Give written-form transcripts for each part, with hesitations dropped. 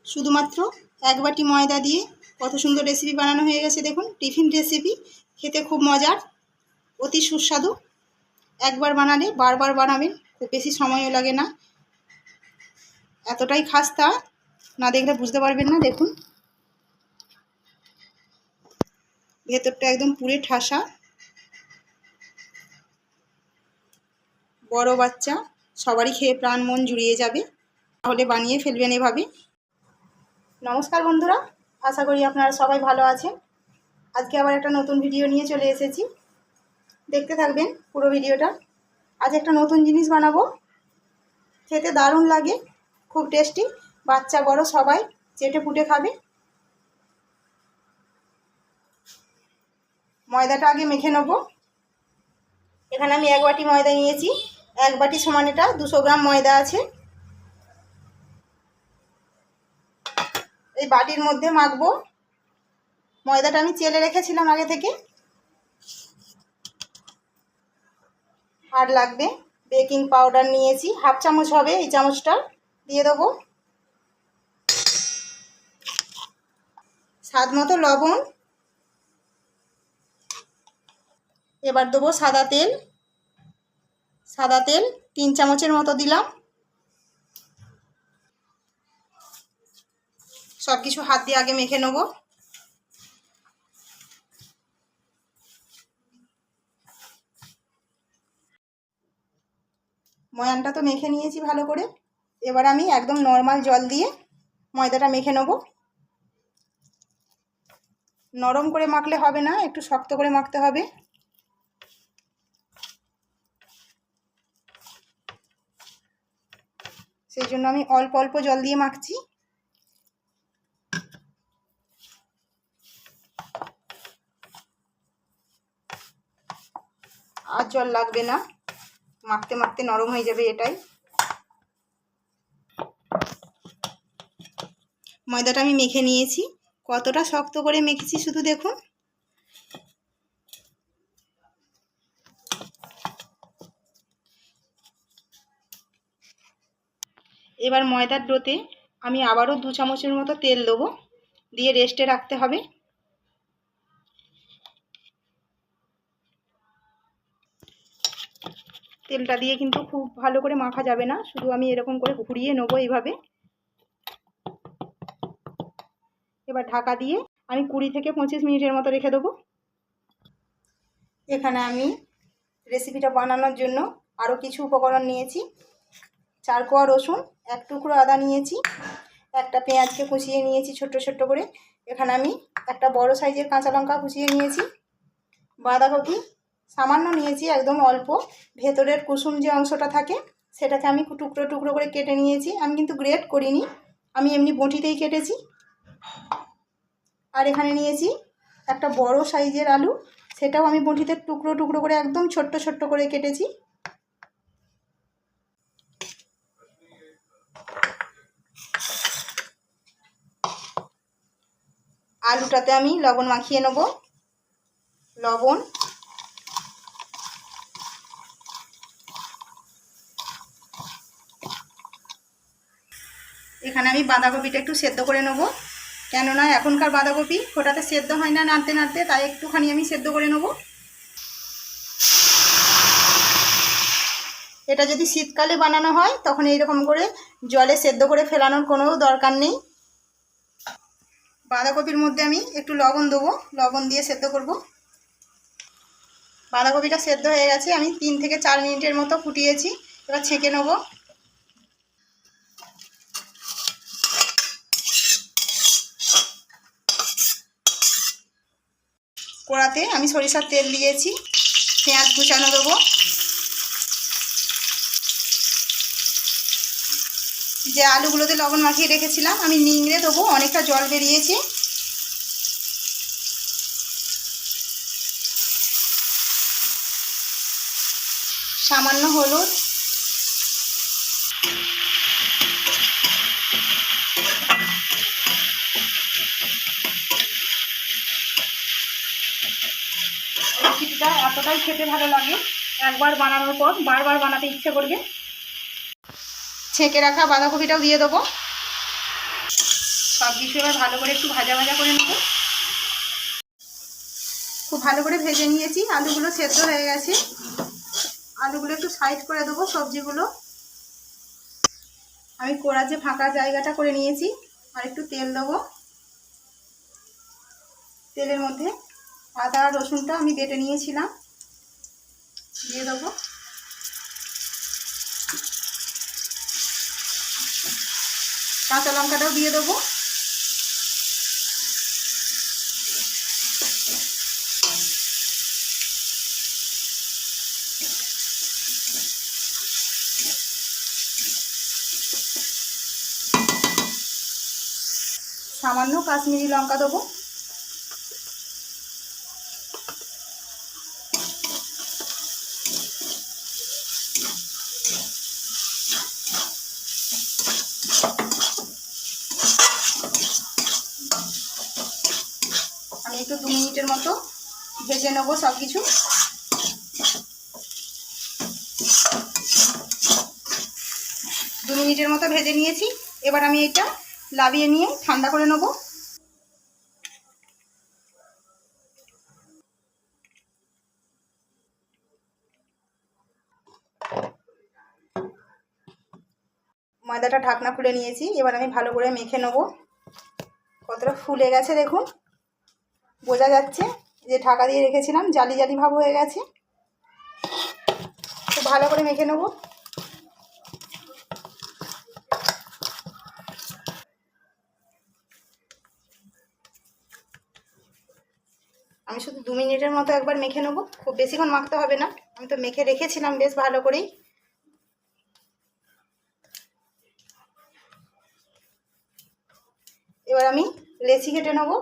শুধুমাত্র এক বাটি ময়দা দিয়ে কত সুন্দর রেসিপি বানানো হয়ে গেছে দেখুন। টিফিন রেসিপি, খেতে খুব মজার, অতি সুস্বাদু। একবার বানালে বারবার বানাবেন, খুব বেশি সময়ও লাগে না। এতটাই খাস্তা, না দেখলে বুঝতে পারবেন না। দেখুন ভেতরটা একদম পুরে ঠাসা। বড় বাচ্চা সবারই খেয়ে প্রাণ মন জুড়িয়ে যাবে। তাহলে বানিয়ে ফেলবেন এভাবে। নমস্কার বন্ধুরা, আশা করি আপনারা সবাই ভালো আছেন। আজকে আবার একটা নতুন ভিডিও নিয়ে চলে এসেছি, দেখতে থাকবেন পুরো ভিডিওটা। আজ একটা নতুন জিনিস বানাবো, খেতে দারুণ লাগে, খুব টেস্টি। বাচ্চা বড় সবাই চেটে পুটে খাবে। ময়দাটা আগে মেখে নেব। এখানে আমি এক বাটি ময়দা নিয়েছি, এক বাটি সমান এটা 200 গ্রাম ময়দা আছে। এই বাটির মধ্যে মাখবো। ময়দাটা আমি চেলে রেখেছিলাম আগে থেকে। আর লাগবে বেকিং পাউডার নিয়েছি, হাফ চামচ হবে, এই চামচটা দিয়ে দেবো। স্বাদ মতো লবণ। এবার দেবো সাদা তেল। সাদা তেল 3 চামচের মতো দিলাম। সব কিছু হাত দিয়ে আগে মেখে নেব। ময়ানটা তো মেখে নিয়েছি ভালো করে। এবার আমি একদম নর্মাল জল দিয়ে ময়দাটা মেখে নেব। নরম করে মাখলে হবে না, একটু শক্ত করে মাখতে হবে। সেই জন্য আমি অল্প অল্প জল দিয়ে মাখছি। আর জল লাগবে না, মাখতে মাখতে নরম হয়ে যাবে এটাই। ময়দাটা আমি মেখে নিয়েছি, কতটা শক্ত করে মেখেছি শুধু দেখুন। এবার ময়দার ডোতে আমি আবারও 2 চামচের মতো তেল দেবো, দিয়ে রেস্টে রাখতে হবে। তেলটা দিয়ে কিন্তু খুব ভালো করে মাখা যাবে না, শুধু আমি এরকম করে ঘুরিয়ে নেবো এইভাবে। এবার ঢাকা দিয়ে আমি 20 থেকে 25 মিনিটের মতো রেখে দেবো। এখানে আমি রেসিপিটা বানানোর জন্য আরও কিছু উপকরণ নিয়েছি। 4 কোয়া রসুন, 1 টুকরো আদা নিয়েছি, একটা পেঁয়াজকে কুচিয়ে নিয়েছি ছোট্ট ছোট্ট করে। এখানে আমি একটা বড় সাইজের কাঁচা লঙ্কা কুচিয়ে নিয়েছি। বাঁধাকপি সামান্য নিয়েছি, একদম অল্প। ভেতরের কুসুম যে অংশটা থাকে সেটাকে আমি টুকরো টুকরো করে কেটে নিয়েছি। আমি কিন্তু গ্রেট করিনি, আমি এমনি বটিতেই কেটেছি। আর এখানে নিয়েছি একটা বড় সাইজের আলু, সেটাও আমি বটিতে টুকরো টুকরো করে একদম ছোট্ট ছোট্ট করে কেটেছি। আলুটাতে আমি লবণ মাখিয়ে নেব। লবণ, এখানে আমি বাঁধাকপিটা একটু সেদ্ধ করে নেব, কেননা এখনকার বাঁধাকপি ফোটাতে সেদ্ধ হয় না নাড়তে নাড়তে, তাই একটুখানি আমি সেদ্ধ করে নেব। এটা যদি শীতকালে বানানো হয় তখন এইরকম করে জলে সেদ্ধ করে ফেলানোর কোনো দরকার নেই। বাঁধাকপির মধ্যে আমি একটু লবণ দেবো, লবণ দিয়ে সেদ্ধ করব। বাঁধাকপিটা সেদ্ধ হয়ে গেছে, আমি 3 থেকে 4 মিনিটের মতো ফুটিয়েছি। এবার ছেঁকে নেব। কড়াতে আমি সরিষার তেল দিয়েছি, পেঁয়াজ কুচানো দেবো। যে আলুগুলোতে লবণ মাখিয়ে রেখেছিলাম আমি নিংড়ে দেবো, অনেকটা জল বেরিয়েছে। সামান্য হলুদ, রেসিপিটা এতটাই খেতে ভালো লাগে, একবার বানানোর পর বারবার বানাতে ইচ্ছে করবে। ছেঁকে রাখা বাঁধাকপিটাও দিয়ে দেবো। সব কিছু এবার ভালো করে একটু ভাজা ভাজা করে নেব। খুব ভালো করে ভেজে নিয়েছি, আলুগুলো সেদ্ধ হয়ে গেছে। আলুগুলো একটু সাইড করে দেবো। সবজিগুলো আমি কড়ার যে ফাঁকা জায়গাটা করে নিয়েছি, আর একটু তেল দেবো। তেলের মধ্যে আদা আর রসুনটা আমি বেটে নিয়েছিলাম দিয়ে দেবো। কাঁচা লঙ্কাটাও দিয়ে দেবো। সামান্য কাশ্মীরি লঙ্কা দেবো। আমি একটু 2 মিনিটের মতো ভেজে নেবো সব কিছু। 2 মিনিটের মতো ভেজে নিয়েছি। এবার আমি এটা লাবিয়ে নিয়ে ঠান্ডা করে নেব। ময়দাটা ঢাকনা খুলে নিয়েছি। এবার আমি ভালো করে মেখে নেব। কতটা ফুলে গেছে দেখুন, বোঝা যাচ্ছে যে ঢাকা দিয়ে রেখেছিলাম, জালি জালি ভাব হয়ে গেছে। খুব ভালো করে মেখে নেব। আমি শুধু 2 মিনিটের মতো একবার মেখে নেব, খুব বেশিক্ষণ মাখতে হবে না। আমি তো মেখে রেখেছিলাম বেশ ভালো করেই। এবার আমি লেচি কেটে নেব।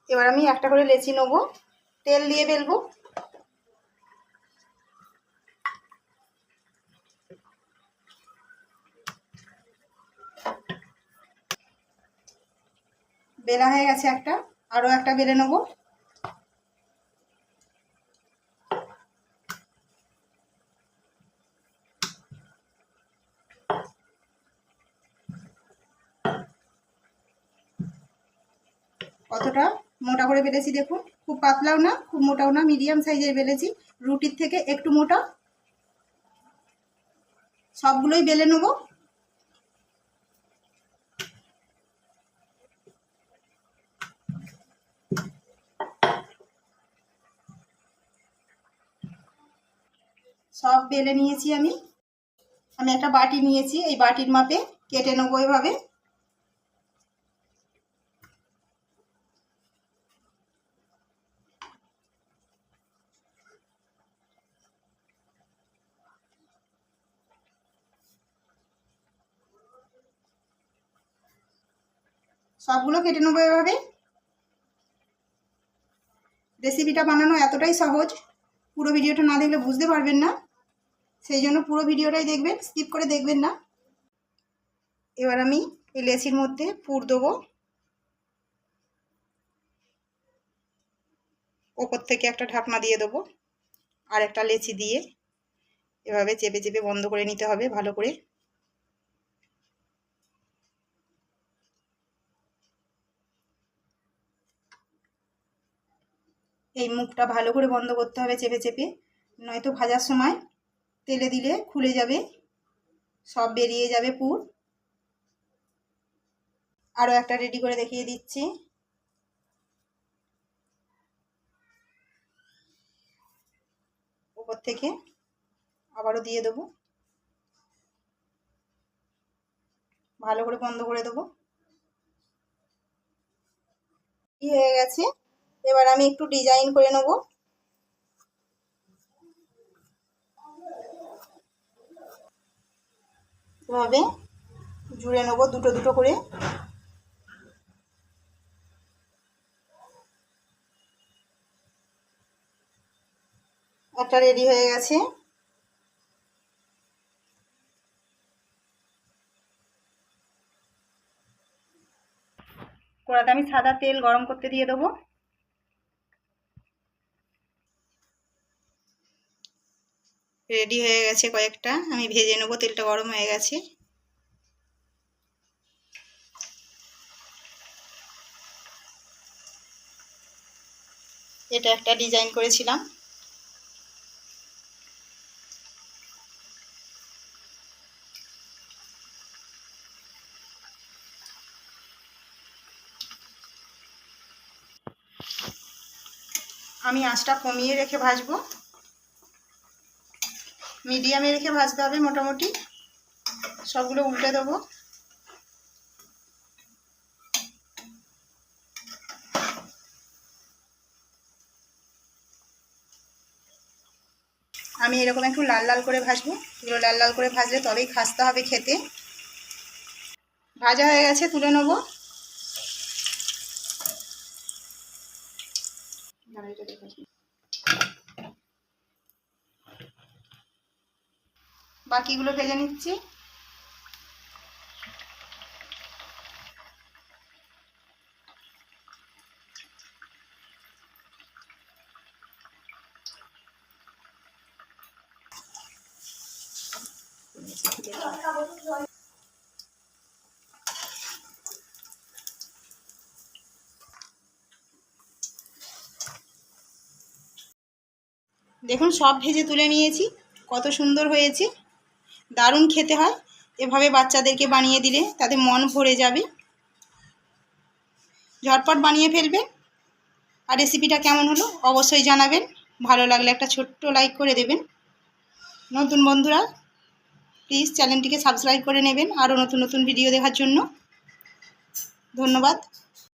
এবার আমি একটা করে লেচি নেব, তেল দিয়ে বেলবো। বেলা হয়ে গেছে একটা, আরও একটা বেলে নেব। কতটা মোটা করে বেলেছি দেখুন, খুব পাতলাও না খুব মোটাও না, মিডিয়াম সাইজের বেলেছি, রুটির থেকে একটু মোটা। সবগুলোই বেলে নেব। সব বেলে নিয়েছি আমি। আমি একটা বাটি নিয়েছি, এই বাটির মাপে কেটে নেবো এভাবে। সবগুলো কেটে নেবো এভাবে। রেসিপিটা বানানো এতটাই সহজ, পুরো ভিডিওটা না দেখলে বুঝতে পারবেন না, সেই জন্য পুরো ভিডিওটাই দেখবেন, স্কিপ করে দেখবেন না। এবার আমি এই লেচির মধ্যে পুর দেবো। ওপর থেকে একটা ঢাকনা দিয়ে দেবো, আর একটা লেচি দিয়ে এভাবে চেপে চেপে বন্ধ করে নিতে হবে ভালো করে। এই মুখটা ভালো করে বন্ধ করতে হবে চেপে চেপে, নয়তো ভাজার সময় তেলে দিলে খুলে যাবে, সব বেরিয়ে যাবে পুর। আরও একটা রেডি করে দেখিয়ে দিচ্ছি। উপর থেকে আবারও দিয়ে দেবো, ভালো করে বন্ধ করে দেবো। কি হয়ে গেছে, এবার আমি একটু ডিজাইন করে নেব। এভাবে জুড়ে নেবো দুটো দুটো করে। একটা রেডি হয়ে গেছে। কড়াতে আমি সাদা তেল গরম করতে দিয়ে দেবো। রেডি হয়ে গেছে কয়েকটা, আমি ভেজে নেবো। তেলটা গরম হয়ে গেছে। এটা একটা ডিজাইন করেছিলাম। আমি আঁচটা কমিয়ে রেখে ভাজবো, মিডিয়ামে রেখে ভাজতে হবে মোটামুটি। সবগুলো উল্টে দেবো। আমি এরকম একটু লাল লাল করে ভাজবো। এগুলো লাল লাল করে ভাজলে তবেই খাস্তা হবে খেতে। ভাজা হয়ে গেছে, তুলে নেবো। বাকিগুলো ভেজে নিচ্ছি। দেখুন সব ভেজে তুলে নিয়েছি। কত সুন্দর হয়েছে, দারুণ খেতে হয়। এভাবে বাচ্চাদেরকে বানিয়ে দিলে তাদের মন ভরে যাবে। ঝটপট বানিয়ে ফেলবেন। আর রেসিপিটা কেমন হলো অবশ্যই জানাবেন। ভালো লাগলে একটা ছোট্ট লাইক করে দেবেন। নতুন বন্ধুরা প্লিজ চ্যানেলটিকে সাবস্ক্রাইব করে নেবেন আরও নতুন নতুন ভিডিও দেখার জন্য। ধন্যবাদ।